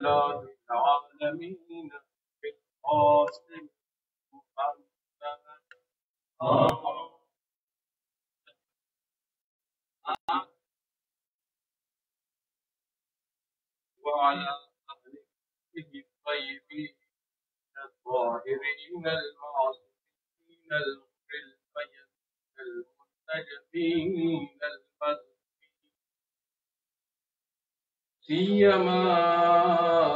العالمين بالقاسم محمد وعلى آله الطيبين الطاهرين المعصومين الغر الميامين المنتجبين المذكورين سيما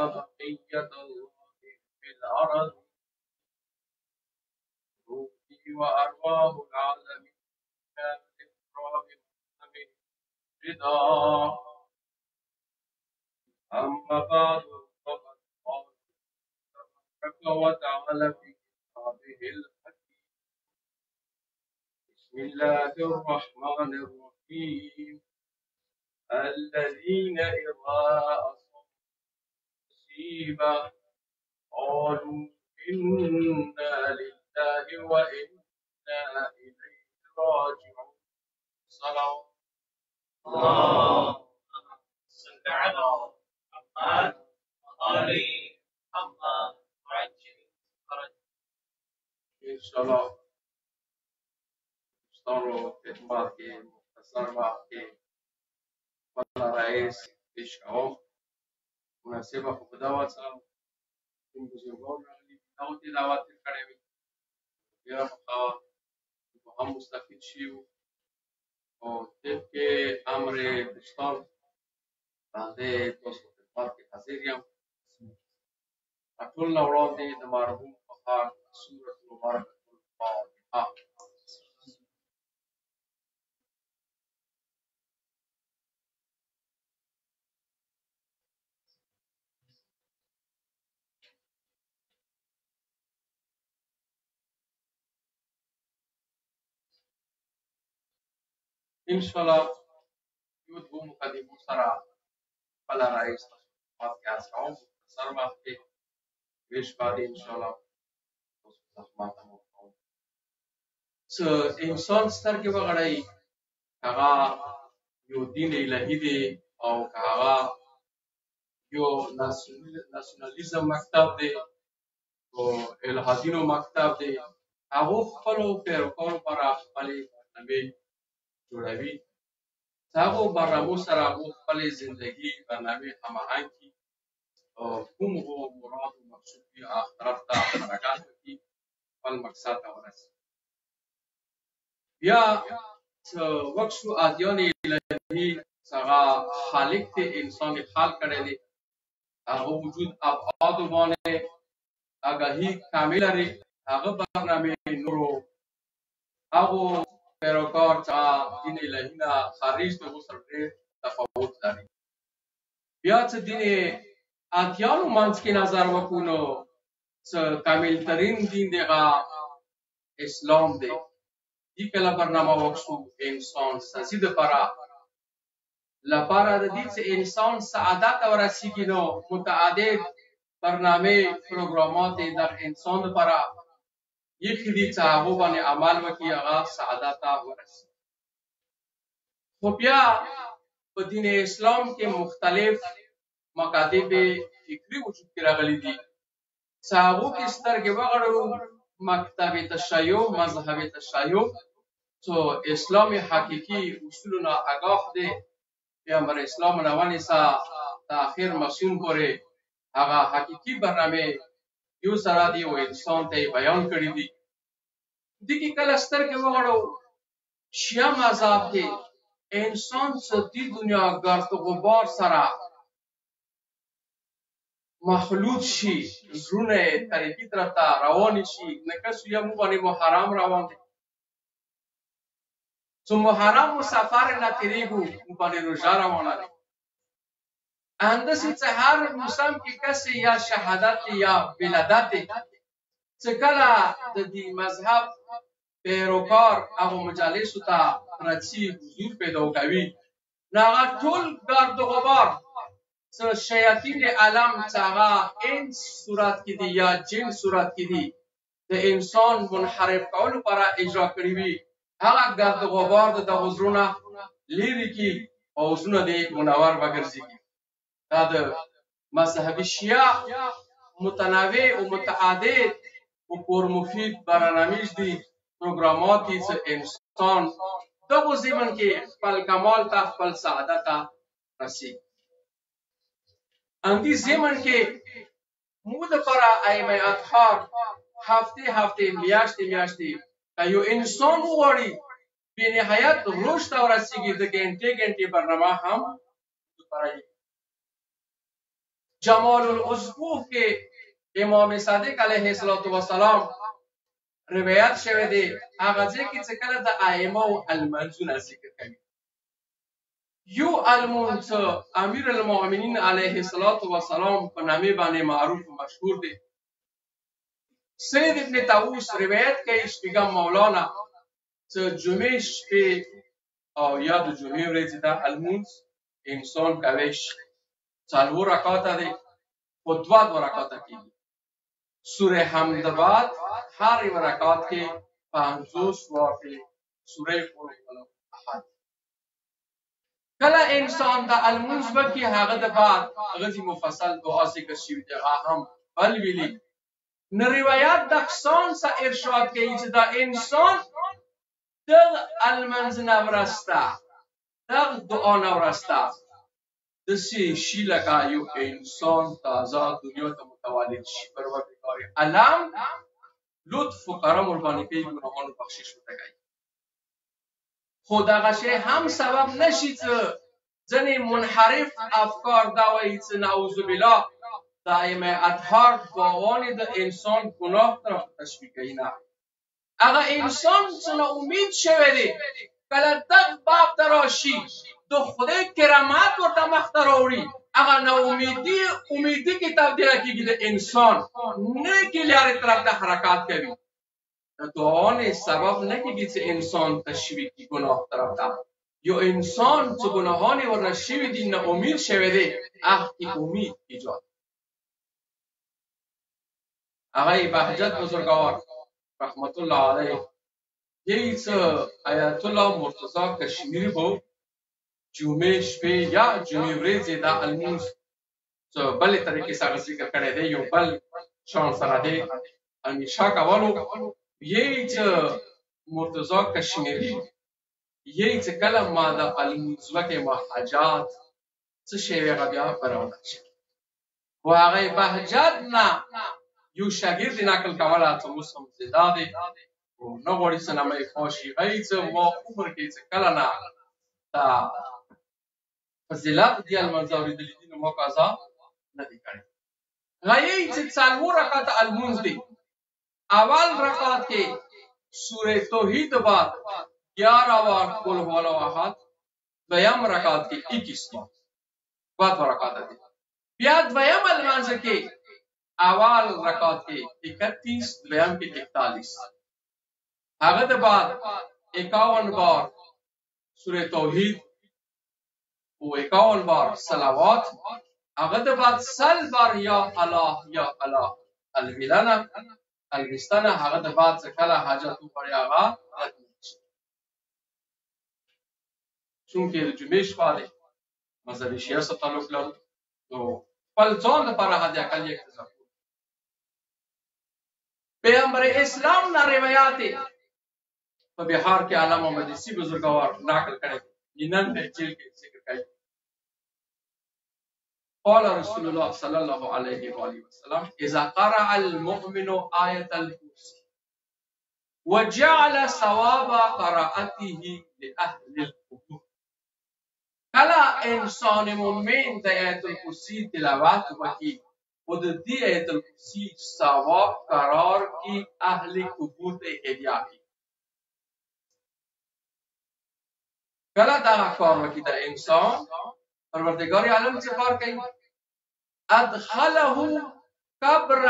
بقية الله في الأرض روحي وأرواح العالمين إبراهيم محمد رضا. أما بعد فقد قال تبارك وتعالى في كتابه الحكيم بسم الله الرحمن الرحيم الذين إذا أصابوا مصيبة قالوا إنا لله وإنا إليه راجعون. صلى الله على محمد وآل محمد وعجل فرج. إن شاء الله دوستانو خدمات کې مختصر وخت کې خپل رئیس پیش کوم. مناسبه خو په دا وڅه کوم بزرګان راغلي او تلاوت یې کړی وي بیا په هم مستفید شي او طبق امر دوستان باندې تاسو خدمات کې حاضر یم. ټول نه وړاندې د مرحوم په حق سورة مبارکة الفاتحه. ان شاء الله یو دوه مقدمو سره خپل رئیس خدمات کې عرض کوم. مختصر وخت کې ویش باندې ان شاء الله تاسو خدمات مو کوم. څه انسان سترګې وغړی هغه یو دین الهي دی او هغه یو ناسیونالیزم مکتب دی او الهادینو مکتب دی. هغه خپلو پیروکارو پر خپلې برنامې جوړوي. هغو برنامو سره هغو خپلې زندګي برنامې هماهنګ کړي او کوم هغو مراد او مقصود وي هغه طرف ته حرکت وکړي، خپل مقصد ته ورسوي. بیا څه وخت شو ادیان الهي هغه خالق دی، انسان یې خلق کړی دی، هغه وجود ابعادو باندې آګاهي کامل لري. هغه برنامې نورو هغو پیروکار چې دین الهي نه خارج دی هغو سره ډېر تفاوت لري. بیا چې دین ادیانو منځ کې نظر وکړو نو څه کامل ترین دین دی هغه اسلام دی. دې کله برنامه وکړو انسان سزي دپاره د دې چې انسان سعادت ته ورسېږي نو متعدد برنامې پروګرامات یې د انسان دپاره ایښي دي چې هغو باندې عمل وکړي هغه سعادت ته ورسېږي. خو بیا په دین اسلام کې مختلف مکاتب فکري وجود کې راغلي دي چې هغو کې سترګې وغړوو مکتب تشیع، مذهب تشیع څو اسلام حقیقي اصولو نه آګاه دی. پیغمبر اسلام له اولې څخه د آخر معصوم پورې هغه حقیقي برنامې یو سره دي او انسان ته یې بیان کړي دي. دې کې کله سترګې وغړوو شیعه مذهب کې انسان څه دې دنیا ګرد غبار سره مخلوط شي، زړونه یې طریقي طرف ته روانې شي. لکه سویه موږ باندې محرم روان دی، څو محرم مو سفر نه تېرېږو موږ باندې روژه روانه دی. همداسې چې هر موسم کې کسې یا شهادت یا ولادت دی چې کله د دې مذهب پیروکار هغو مجالسو ته راځي، حضور پیدا کوي، نو هغه ټول ګرد غبار څه شیاطین عالم چې هغه انس صورت کې دي یا جن صورت کې دي د انسان منحرف کولو لپاره اجرا کړي وي، هغه ګرد غبار د دغو زړونه لرې کړي او زړونه دې منور وګرځېږي. دا د مذهب شیعه متنوع و متعدد و پرمفید برنامج دي پروګرامات دي چې انسان دغه زمن کې خپل کمال ته خپل سعادت ته رسیږي. اندی زمن کې موږ لپاره ائمه اطهار هفته میاشتې که یو انسان وغواړي بې نهایت رشد ته ورسیږي د ګنټې برنامه هم لپاره جمال الاسبوع کې امام صادق علیه السلام روایت شوی دی هغه ځای کې چې کله د ائمه او المنځونه ذکر کوي. یو المنځ امیر المؤمنین علیه السلام په نامې باندې معروف او مشهور دی. سید ابن طاووس روایت کوي شپږم مولانا چې جمعې شپې او یا د جمعې ورځې دا المنځ انسان کوي څلور رکعاته دی خو دوه رکعاته کېږي. سوره حمد بعد هر یو رکعت کې 50 واقع سوره قل احد. کله انسان د المنځ وکي هغه د بعد غزي مفصل دعا ذکر شوی دی هغه هم بل ویلي. نه روایت د احسان سره ارشاد کوي چې دا انسان د المنځ نه ورسته د دعا نه ورسته داسې شي لکه یو انسان تازه دنیا ته متولد شي. پروردګار عالم لطف و کرم ورباندې کوي ګناهونو بخشش ورته کوي. خو دغه شی هم سبب نشي چې ځینې منحرف افکار دا وایي چې نعوذ بالله د ائمه اطهار دعاوانې د انسان ګناه طرف تشویق کوي. نه، هغه انسان چې نا امید شوی دی کله دغه باب ته راشي د خدای کرامات ورته مخته راوړي هغه نا امیدي کې تبدیله کېږي. د انسان نیکې لارې طرف ته حرکات کوي. د دعاوانې سبب نه کېږي چې انسان تشویق کړي ګناه طرف ته. یو انسان چې ګناهانې ورنه شوي دي نه امید شوی دی هغه کې امید ایجاد. هغه بهجت بزرګوار رحمت الله علیه هیڅ آیت الله مرتضی کشمیری بو جمعې شپې یا جمعې ورځې دا المنځ څه بلې طریقې سره ذکر کړی دی. یو بل شان سره دی همیشه کولو هیڅ مرتضی کشمیری هیڅ کله ما د المنځ وکې ما حاجات څه شی هغه بیا براونه شي و هغه بهجت نه یو شاګرد نقل کوله چې اوس هم زده دی او نه غواړي څه نامه یې فاشي هغې څه ما عمر کې څه کله نه دا فضیلت دې المنځ اورېدلي دي نو ما قضا نه دي کړی. هغې چې څلور رکعته المنځ دی اول رکعت کې سوره توحید بعد 11 بار قل هو الله احد. دویم رکعت کې 21 بار دوه رکعته دي. بیا دویم المنځ کې اول رکعت کې 31 دویم کې 41 هغه د بعد 51 بار سوره توحید او 51 بار صلوات هغه د بعد 100 بار یا الله الوستنه هغه د بعد څخه کله حاجت وکړي هغه رد نشي. چونکې د جمعې شپه دی مذهب شیعه سره تعلق لري نو خپل ځان لپاره هدیه کړي اقتضا. پیغمبر اسلام نه روایت په بهار کې علامه مجلسی بزرګوار نقل کړي نن د جیل کې ذکر کوي. قال رسول الله صلى الله عليه وآله وسلم إذا قرأ المؤمن آية الكرسي وجعل ثواب قراءته لأهل القبور. کله انسان مؤمن د آیت الکرسی تلاوت وکړي او د دې آیت الکرسی ثواب قرار کی اهل قبور ته هدیه کړي. کله دا کار وکړي د انسان پروردگار عالم څه کار کوي ادخله قبر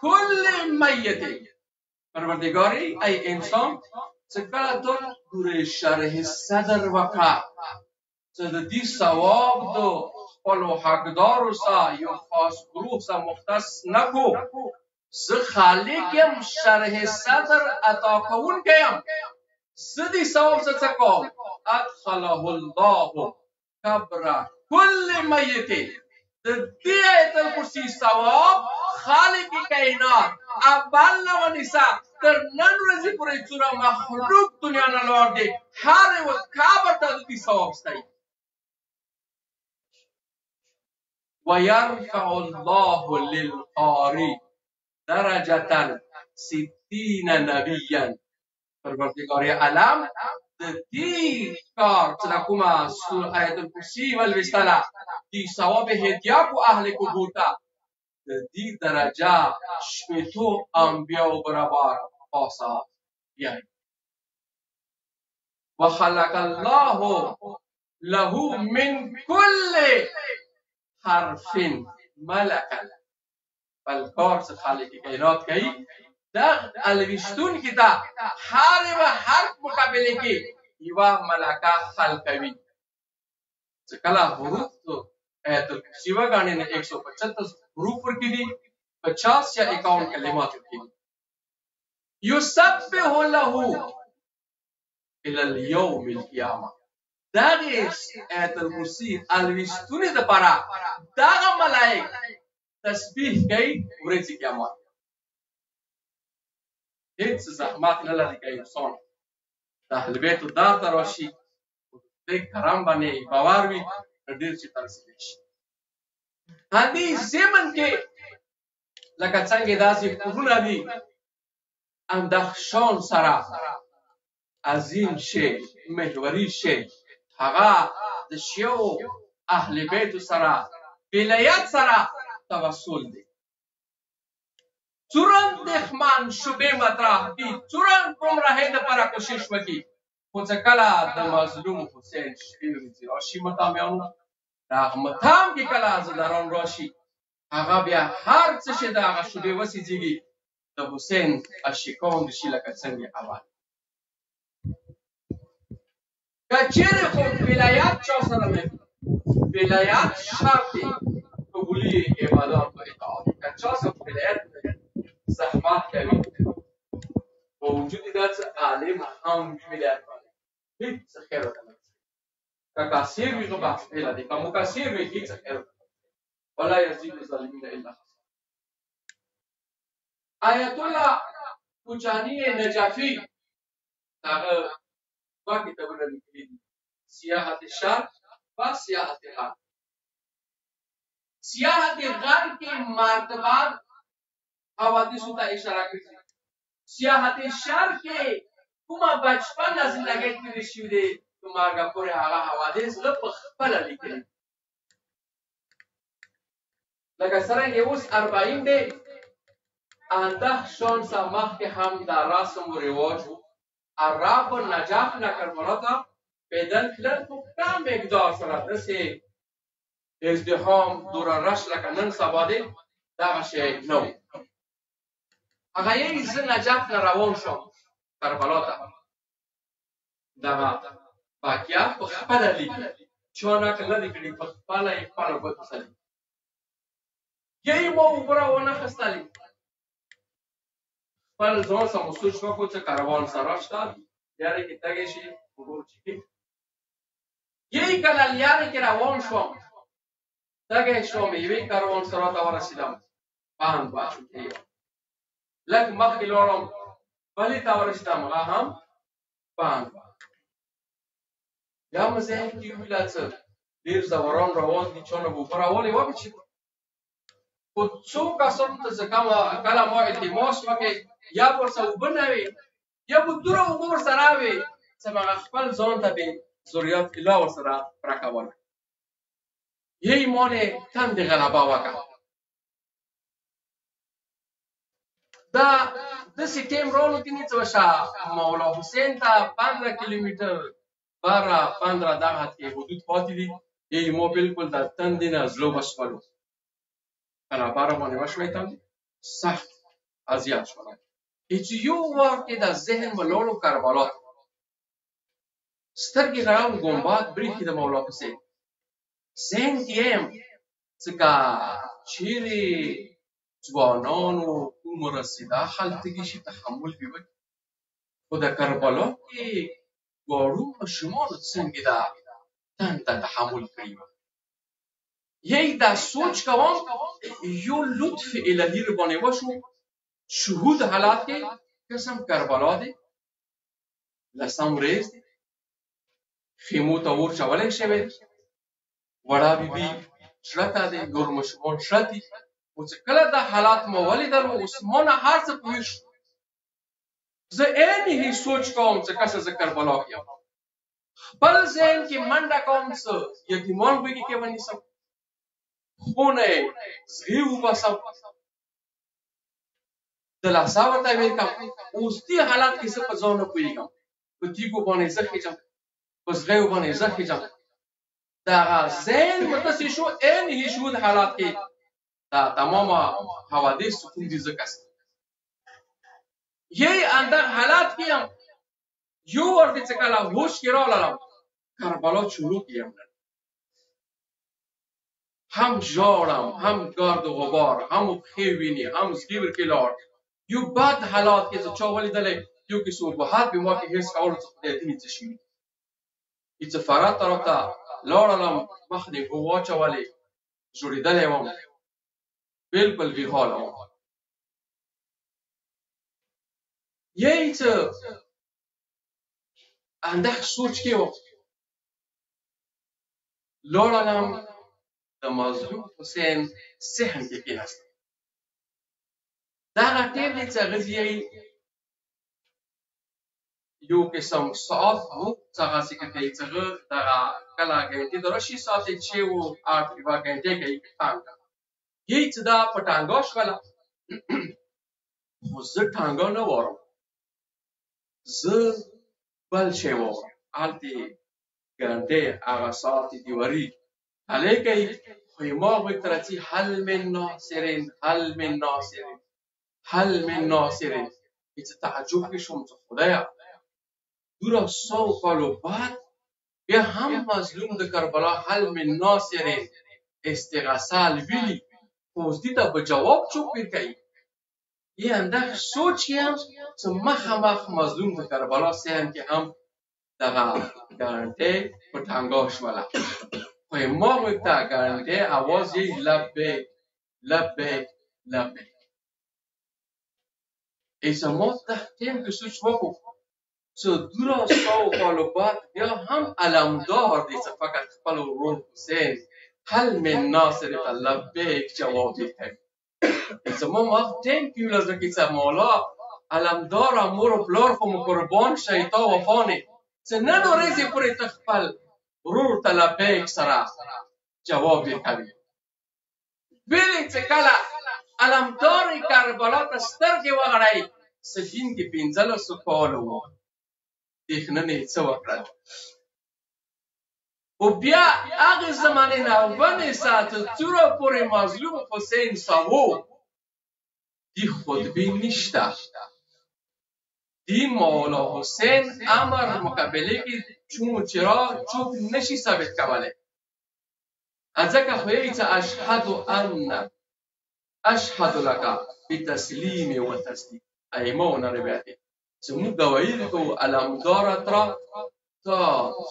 كل میت. پروردگاری ای انسان څه کله دور شرح صدر وکړه چې د دې ثواب دو خپل حقدارو سره یو خاص گروه سره مختص نکو زه خالق یم شرح صدر عطا کوونکی یم زه دې ثواب څه کوم ادخله الله قبر كل میت. د دې آیت الکرسي ثواب خالق کائنات اول و نساء تر نن ورځې پورې څومره مخلوق دنیا نه لوړ دی هر یو کعبه ته د دې ثواب ستایي. ويرفع الله للقارئ درجة 60 نبيا. پروردگار عالم د دې کار چې کومه آیت الکرسي ولوستله دې ثواب هدیه کو اهل قبور ته د دې درجه شپېتو انبیاو برابر پاسه بیایي. وخلق الله له من كل حرف ملکا. بل کار چې خالق کائنات کوي دا الوشتون کې دا هر و حرف مقابله کې یوه ملکه خلقوي. چې کله حروف آیت الکرسي وګڼې نه 175 حروف ورکې دي 50 یا 51 کلمات ورکې دي. یسبح له الى اليوم القیامه. دغه آیت الکرسي الوشتونې دپاره دغه ملائک تسبیح کوي ورځې قیامت. هیڅ زحمت نه لري که انسان د اهل بیتو دار ته راشي د کرم باندې باور وي ډېر چې ته رسېدلی شي. همدې ضمن کې لکه څنګه داسې کورونه دي اندخشان سره عظیم شی محوري شی هغه د شیعو اهل بیتو سره ولایت سره توسل دی. ترنت دښمن شبې مطرح دي ترنت ګمراهۍ دپاره کوشش وکړي خو چې کله د مظلوم حسین شپې ورځې راشي متامیانو د هغه متام کې کله عزاداران راشي هغه بیا هر څه چې د هغه شبې وسېځېږي د حسین عاشقان د شي لکه څنګه اول. که چیرې خو ولایت چا سره نه ولایت شرط دی قبولي عبادات و اطاعت. که چا سره ولایت زحمت کوي با وجود دا څه عالم هم وي ولایت باندې هېڅ خیر ورته نه رسېږي. که کاسیر وي نو بحث بېله دی که مکاسر وي هېڅ خیر ورته نه رسېږي. ولا یزید الظالمین الا خسارا. آیت الله کوچاني نجفي هغه دوه کتابونه لیکلي دي سیاحت شرق و سیاحت غرب. سیاحت غرب کې مرتبات حوادثو ته اشاره کړې. سیاحت شرق کې کومه بچپن نه زندګۍ تېرې شوي دي نو مرګه پورې هغه حوادث زه په خپله لیکلي. لکه څرنګې اوس 40 دی اندخشان څخه مخکې هم دا رسم و رواج و. عرب و نجف نه کربلا ته پیدل تلل په کم مقدار سره داسې ازدحام دوره رش لکه نن سبا دی دغه شی نه و. هغه یې زه نجف نه روان شوم کربلا ته دغه واقعه په خپله لیکي چا نقل نه دي کړي په خپله یې خپله ګوتو سره لیکي. یې ما اوبه راوانخیستلې خپل ځان سره مو سوچ وکړو چې کاروان سره شته لیارې کې تګی شي اوبه وچېږي. یې کله لیارې کې روان شوم تګی شوم یوې کاروان سره ته ورسېدم بند واچو کې لږ مخکې لاړم بلې ته ورسېدم هغه هم بند و. بیا مې ذهن کې وویله څه ډېر زوران روان دي چا نه به اوبه راولې وبې چې خو څو کسانو ته چې کله ما التماس وکړې یا به ورسره اوبه نه وې یا به دوره اوبه ورسره وې چې هغه خپل ځان ته بې ضرورت اله ورسره پرکوله. یې مانې تندې غلبه وکړه. دا داسې ټیم راولوتنې چې وشه مولا حسین ته 15 کیلومتر 12-15 دغه کې حدود پاتې دي. یې ما بالکل د تندې نه زړه وشولو کله باره باندې وشوی تندې سخت اذیت شولم. چې یو وار کې د ذهن به لاړو کربلا ته سترګې غړم ګمباد برېښي د مولا حسین ذهن کې یم چې که چیرې ځوانانو عمر رسېده خلک تږي شي تحمل دې وکړي خو د کربلا کې واړو ماشومانو څنګه ده تنده تحمل کړې وه. یی دا سوچ کوم یو لطف الهی رو باندې وشو شهود حالات کې قسم کربلا دی لسم ریز دی خیمو ته اور چولی شوی وړه بیبي شرطه دی نور ماشومان شرط دي خو چې کله دا حالات مو ولیدل اوس ما نه هر څه پوه شو زه عین هی سوچ کوم چې کسه زه کربلا کې یم خپل ذهن کې منډه کوم څه یتیمان بګي کې ونیسم خونه زغي وباسم د لاسا ورته ویل کوم اوس دې حالات کې څه په ځان نه پوهېږم په تیږو باندې زه خېجم په زغیو باندې زه خېجم دغه ذهن متاسې شو عین هی شهود حالات کې دا تمام حوادث سکون دي ځکه یی اندر حالات کې هم یو ورته چې کله هوش کې راغلم کربلا شروع کړم هم ژاړم هم گرد و غبار هم پښې ویني هم زګي ورکې لاړ یو بد حالات کې چې چا ولیدلی یو کې صبحات به ما کې حس کولو څه خدای دې څه شي چې فرات طرف ته لاړم مخ دې اوبه واچولې جوړېدلی وم بالکل بې حاله وم یی څه اندک سوچ کې وم لاړم د مظلوم حسین صحن کې کېناستم دغه ټیم دی چې هغه یو قسم ساعت و څنګه چې کوي چې دغه کله ګنټې د راشي ساعت چې و 8 غنټې کوي ټانګه یی چې دا پټانګا شوله خو زه ټانګا نه وارم زه بل شی وم هلته ګنټې هغه ساعت دیواري هلې کوي خو ما وکړه چې هل من ناصرین هل من ناصرین هل من ناصرین هیڅ تعجب کې شوم چې خدایا دوره 100 کالو بعد بیا هم مظلوم د کربلا هل من ناصرین استغاثه ویلي خو اوس دې ته به جواب چوک ورکوي یې اندک سوچ کیم چې مخامخ مظلوم د کربلا سیان کې هم دغه ګارنټۍ په ټانګا شوله خو ما ورته ګارنټۍ اواز یې لبیک لبیک لبیک ایسا ما ته ټیم کې سوچ وکړو چې دوره 100 کالو بعد بیا هم علمدار دی چې فقط خپل ورور حسین هل من ناصر ته لبیک جواب دی کوي زما ما ټیم کې ولزه کې چې مولا علمدار امور او پلار خو قربان شي تا وفانه چې نن ورځې پورې ته خپل ورور ته لبیک سره جواب دی کوي ویلې چې کله علمدار کربلا ته سترګې وغړی سفین کې 1500 کاله و دښننې څه وکړل او بیا هغه زمانې نه ونیسه تر څومره پورې مظلوم حسین ساوو دی خودبین نشته دی مولا حسین امر مقابله کې چون چرا چوب نشي ثابت کولی ځکه خو یې چې اشهد لك بتسلیم و تصدیق ایمون روایت چې موږ ګواهي کوو علمدار ترا تا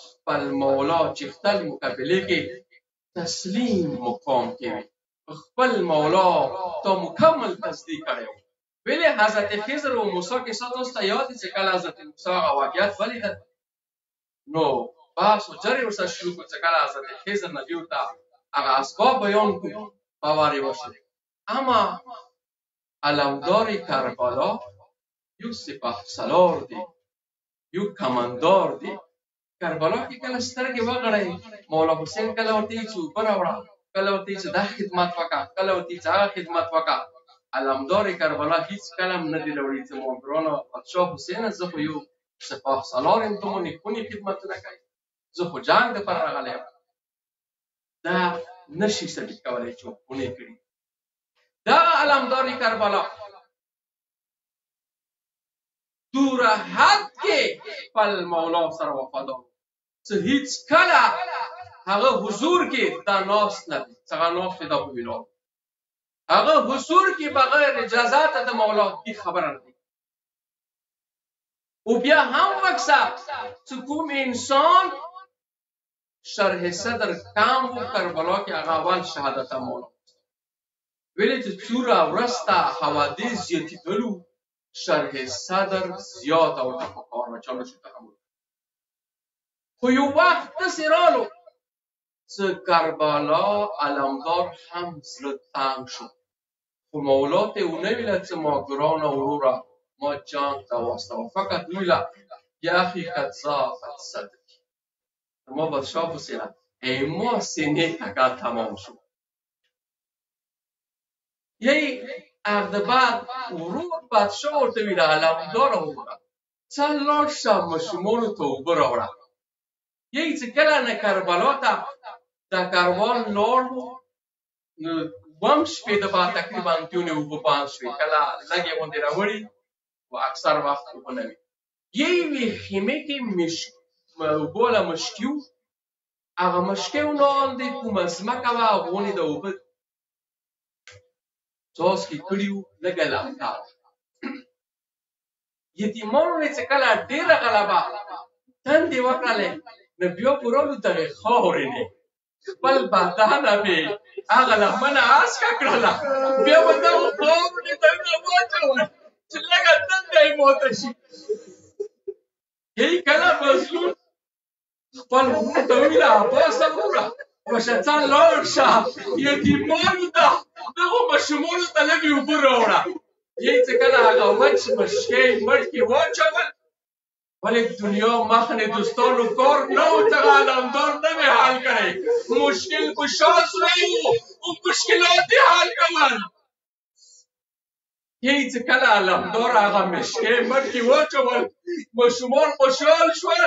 خپل مولا چې خپل مقابله کې تسلیم مقام کوي خپل مولا تا مکمل تصدیق کړی ویلې حضرت خضر او موسی کې تاسو ته یاد چې کله حضرت موسی هغه واقعیت ولیدل نو بحث و جری ورسره شروع کړ چې کله حضرت خضر نبی ورته هغه اسباب بیان کړو باورې وشو اما علمدار کربلا یو سپاه سالار دی یو کماندار دی کربلا کې کله سترګې وغړی مولا حسین کله ورته چې اوبه راوړه کله ورته چې دا خدمت وکړه کله ورته چې هغه خدمت وکړه علمدار کربلا هیڅ کلم نه دی راوړی چې مولانا پادشاه حسین زه خو یو سپاه سالار یم ته مو نیکونې خدمتونه کوي زه خو جنګ دپاره راغلی یم دا نشي ثابت کولی چې ونې کړي دغه علمدار کربلا دوره حد کې خپل مولا سره وفادار چې هیڅ کله هغه حضور کې دا ناست نه دی څنګه ناست دا په ویلو هغه حضور کې بغیر اجازت د مولا کی خبره نه دی او بیا هم وکسا چې کوم انسان شرح صدر کام و کربلا کې هغه اول شهادت مولا ویلې چې څوره ورسته حوادث زیاتېدلو شرح صدر زیات او تفکر و چلو شي تحمل خو یو وخت داسې رالو چې کربلا علمدار هم زړه تنګ شو خو مولا ته ونه ویله چې ما ګرانه وروره ما جنګ ته واستوه فقط ویله یا اخي قد ضاقت صدري ما بادشاه پسې ما سینې ته کار تمام شو یی هغه بعد ورور بادشاه ورته ویله علمداره وګوره څه لاړ شه ماشومانو ته اوبه راوړه یی چې کله نه کربلا ته د کاروان لاړ نو وم شپې د با تقریبا تیونې اوبه پان شوې کله لږې غوندې راوړي و اکثر وخت اوبه نه وي یی وی خیمې کې اوبه له مشکي و هغه مشکۍ ولاندې کومه ځمکه وه هغونې د اوبه څاڅکي کړي وو لږه لمده یتیمانو نه چې کله ډېره غلبه تندې وکړلې نو بیا په رالو دغې خاورې نه خپل بدنه مې هغه لمنه هسکه کړله بیا به دغو خاورو نه درته واچول چې لږه تنده یې ماته شي یی کله مظلوم خپل ورور ته وویله عباسه وروره وشڅه لاړ شه یتیمانو ته دغو ماشومانو ته لږې اوبه راوړه یی چې کله هغه وچ مشکۍ مړ کې واچول ولې دنیا مخنې دوستانو کار نه و څنګه علمدار نه وې حل کړی مشکل کشا سوی و او مشکلات یې حل کول یی چې کله علمدار هغه مشکۍ مړ کې واچول ماشومان خوشحال شول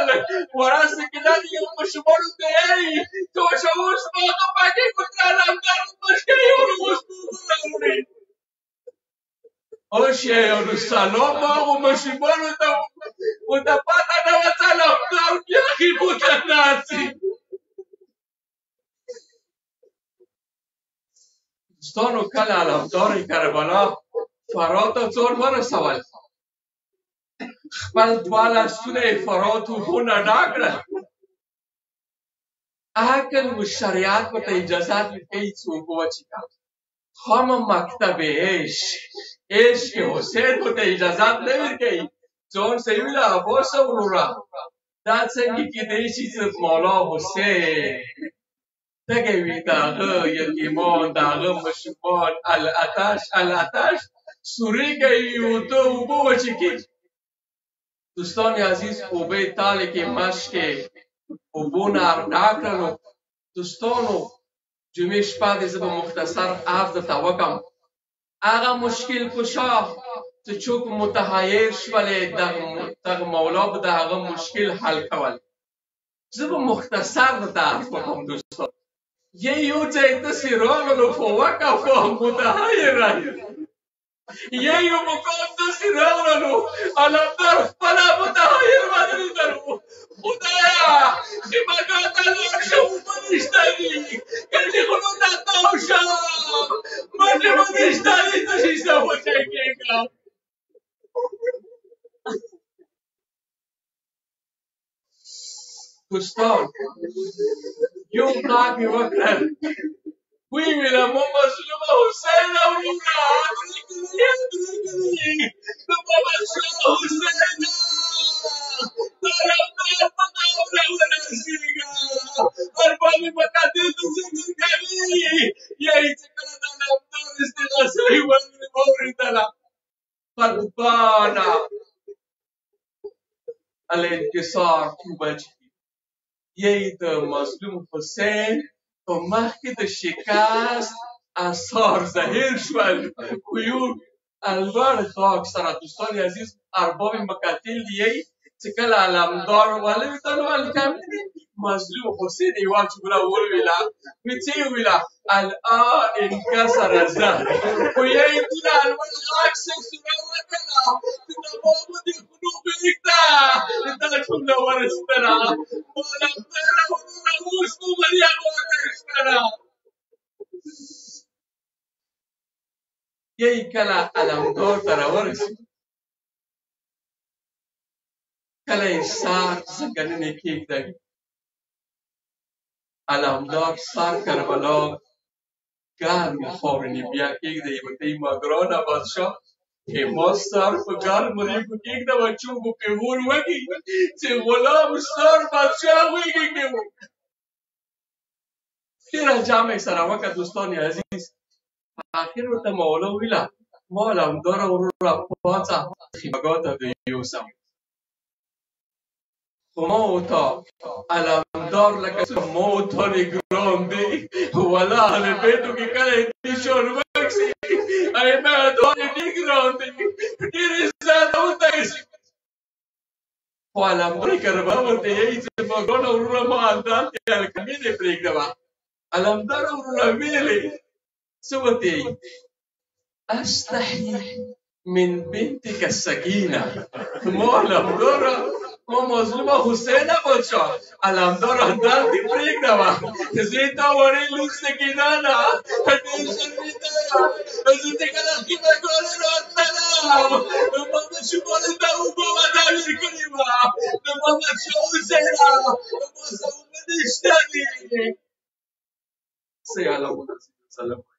ورځې کې دا یو ماشومانو ته یی چې اوس ما هغه پکې کوم علمدار مشکۍ اوس راوړي اوس یې نو سلام هغو ماشومانو ته ورته پته نه وه چې علمدار بیا خیمو ته ناڅي دوستانو کله علمدار کربلا فرات ته ځان ورسول خپل دوه لاسونه یې فرات اوبونه ډک کړل عقل و شریعت ورته اجازت ورکوي چې اوبه وڅښي خام مکتب عشق حسین ورته اجازت نه ورکوي ځان ته یې ویله عباسه وروره دا څنګه کیدی شي چې مولا حسین تږی وي د هغه یتیمان د هغه ماشومان الاتش سوری کوي ورته اوبه وڅښي دوستان عزیز اوبه تالې کې مشکې اوبو نه ډک کړلو دوستانو جمعې شپه دې زه به مختصر عرض درته وکړم هغه مشکل کشا چې څوک متحیر شولې دغه مولا به د هغه مشکل حل کول زه به مختصر درته عرض وکړم دوستان یو ځای داسې راغلو په وقف متحیر راغلو یو مقام داسې راغلو علمدار خپله متحیر ودرېدلو خدایا خیمهګاه ته لاړ شه اوبه نشته دي ګرځې غرو ته تاو شه مټې به نشته دي څه شي زه وچی کېږم دوستان یو غږ یې وکړل ویې ویله ما مظلومه حسینه وروره درېږدي د باباشاه حسینه د علمدار په خاوره ورسېږه ارباب مقدس ذکر کوي یی چې کله د علمدار استغاثه یې واورېدله غضبانه الانکسار تو وجهي یی د مظلوم حسین په مخ کې د شکست اثار ظاهر شول خو یو لوړ خاک سره دوستان عزیز ارباب مقتل یی چې کله علمدار ولېدلو هلکه مظلوم حسین یوه جمله وویله چې یې وویله الان انکسر ظهري خو یی دونه لوړ غږ سلسله وکړه چې د بابا د خولو پرېږده دا جمله ورسېدله علمداره وروره اوس مو بریا وکړه یی کله علمدار ته راورسېد کله یې سر ځنګنونه کېږدوي علمدار سر کربلا گرم خورنی بیا کېږدی وتی ما ګرانه بادشاه ما سر په ګرم ریګو کېږدمه چوبو پېغور وږي چې غلام سر بادشاه وږي کې و ډېره جمع سره وکړه دوستان عزیز آخر ورته مولا ویله ما علمداره وروره پاڅه خیمهګاه ته د یوسم خو ما ورته علمدار لکه ما ورته نګران دی ولا اهل بیتو کې کله انتشار وکړي ای ما ورته نګران دی ډېر عزت ورته خو علمدار کربلا ورته یې چې ما ګرانه وروره ما اندام کې هلکه مینې پرېږدمه علمدار وروره ویلې څه ورته یې استحي من بنتك السكينة ما علمداره ما مظلومه حسینه بادشاه علمداره درد دې پرېږدمه زه یې تا وړې لور سکینه نه ډېر شرمېده یم زه چې کله خیمهګانې راتللم ما ماشومانو ته اوبه ودانې کړې وه نو ما بادشاه حسینه ما سره اوبه نشته دي صلی الله علیه وسلم